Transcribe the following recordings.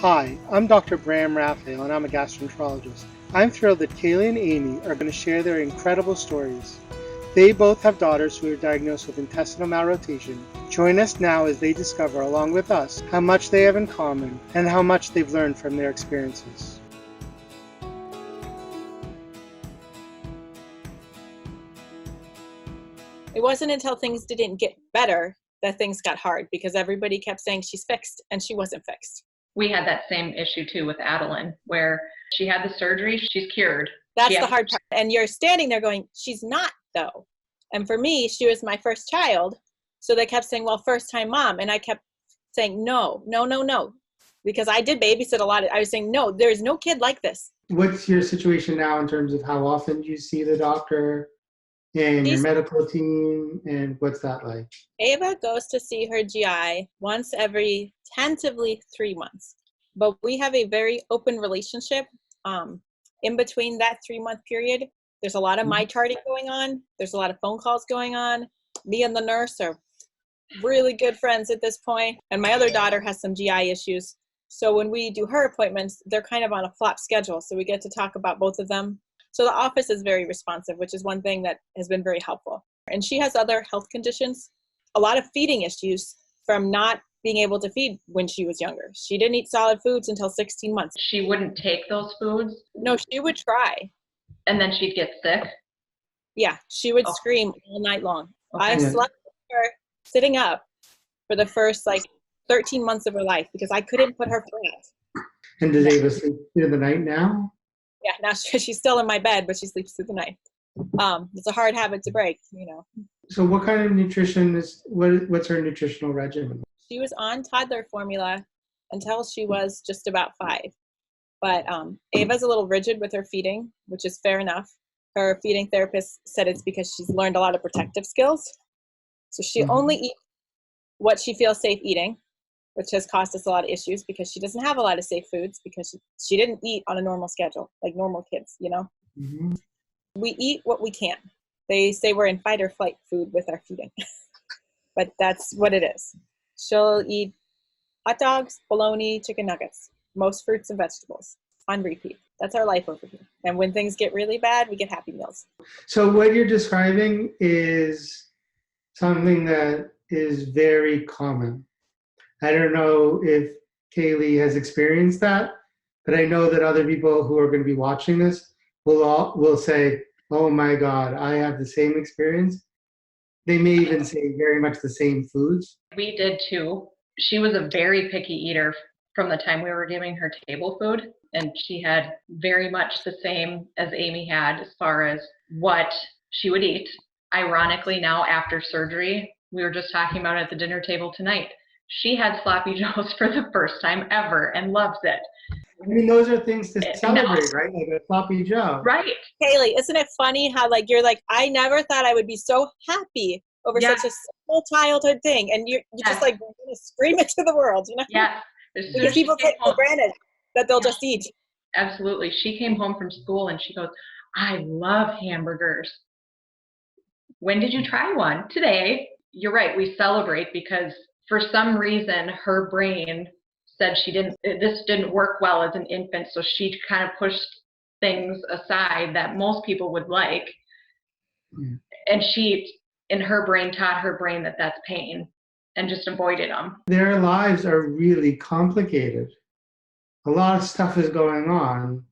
Hi, I'm Dr. Bram Raphael and I'm a gastroenterologist. I'm thrilled that Kaley and Amy are going to share their incredible stories. They both have daughters who are diagnosed with intestinal malrotation. Join us now as they discover, along with us, how much they have in common and how much they've learned from their experiences. It wasn't until things didn't get better that things got hard, because everybody kept saying she's fixed and she wasn't fixed. We had that same issue too with Adeline, where she had the surgery, she's cured. That's the hard part. And you're standing there going, she's not though. And for me, she was my first child. So they kept saying, well, first time mom. And I kept saying, no. Because I did babysit a lot. I was saying, no, there's no kid like this. What's your situation now in terms of how often you see the doctor and your medical team, and what's that like? Ava goes to see her GI once every tentatively 3 months. But we have a very open relationship. In between that 3-month period, there's a lot of my charting going on. There's a lot of phone calls going on. Me and the nurse are really good friends at this point. And my other daughter has some GI issues. So when we do her appointments, they're kind of on a flop schedule. So we get to talk about both of them. So the office is very responsive, which is one thing that has been very helpful. And she has other health conditions, a lot of feeding issues from not being able to feed when she was younger. She didn't eat solid foods until 16 months. She wouldn't take those foods? No, she would try. And then she'd get sick? Yeah, she would scream all night long. Okay. I slept with her sitting up for the first 13 months of her life because I couldn't put her flat. And does Ava sleep through the night now? Yeah, now she's still in my bed, but she sleeps through the night. It's a hard habit to break, So what kind of nutrition what's her nutritional regimen? She was on toddler formula until she was just about 5. But Ava's a little rigid with her feeding, which is fair enough. Her feeding therapist said it's because she's learned a lot of protective skills. So she only eats what she feels safe eating, which has caused us a lot of issues because she doesn't have a lot of safe foods because she didn't eat on a normal schedule, like normal kids, Mm-hmm. We eat what we can. They say we're in fight or flight food with our feeding, but that's what it is. She'll eat hot dogs, bologna, chicken nuggets, most fruits and vegetables on repeat. That's our life over here. And when things get really bad, we get Happy Meals. So what you're describing is something that is very common. I don't know if Kaley has experienced that, but I know that other people who are going to be watching this will say, oh my God, I have the same experience. They may even say very much the same foods. We did too. She was a very picky eater from the time we were giving her table food, and she had very much the same as Amy had as far as what she would eat. Ironically, now after surgery, we were just talking about it at the dinner table tonight. She had sloppy joes for the first time ever and loves it. I mean, those are things to celebrate, right? Like a sloppy joe. Right. Kaley, isn't it funny how you're like, I never thought I would be so happy over such a simple childhood thing, and you're just going to scream it to the world, Yeah. Because people take for granted that they'll just eat. Absolutely. She came home from school and she goes, I love hamburgers. When did you try one? Today. You're right. We celebrate because for some reason her brain said this didn't work well as an infant. So she kind of pushed things aside that most people would like. Mm. And she, in her brain, taught her brain that that's pain and just avoided them. Their lives are really complicated. A lot of stuff is going on.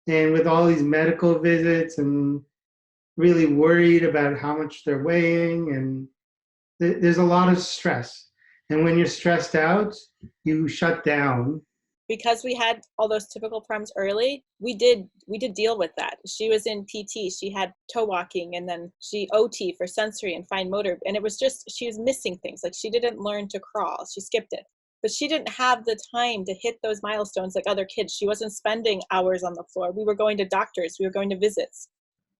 And with all these medical visits and really worried about how much they're weighing, and there's a lot of stress. And when you're stressed out, you shut down. Because we had all those typical problems early, we did deal with that. She was in PT, she had toe walking, and then she OT for sensory and fine motor. And it was just, she was missing things. Like she didn't learn to crawl, she skipped it. But she didn't have the time to hit those milestones like other kids. She wasn't spending hours on the floor. We were going to doctors, we were going to visits.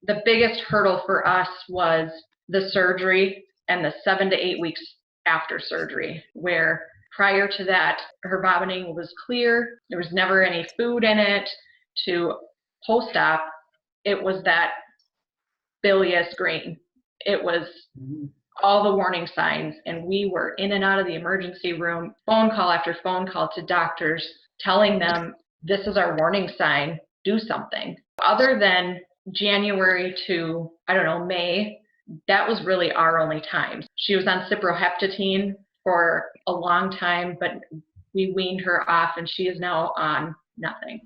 The biggest hurdle for us was the surgery and the 7 to 8 weeks after surgery, where prior to that, her vomiting was clear. There was never any food in it. To post-op, it was that bilious green. It was all the warning signs, and we were in and out of the emergency room, phone call after phone call to doctors telling them, this is our warning sign, do something. Other than January to, I don't know, May, that was really our only time. She was on cyproheptadine for a long time, but we weaned her off and she is now on nothing.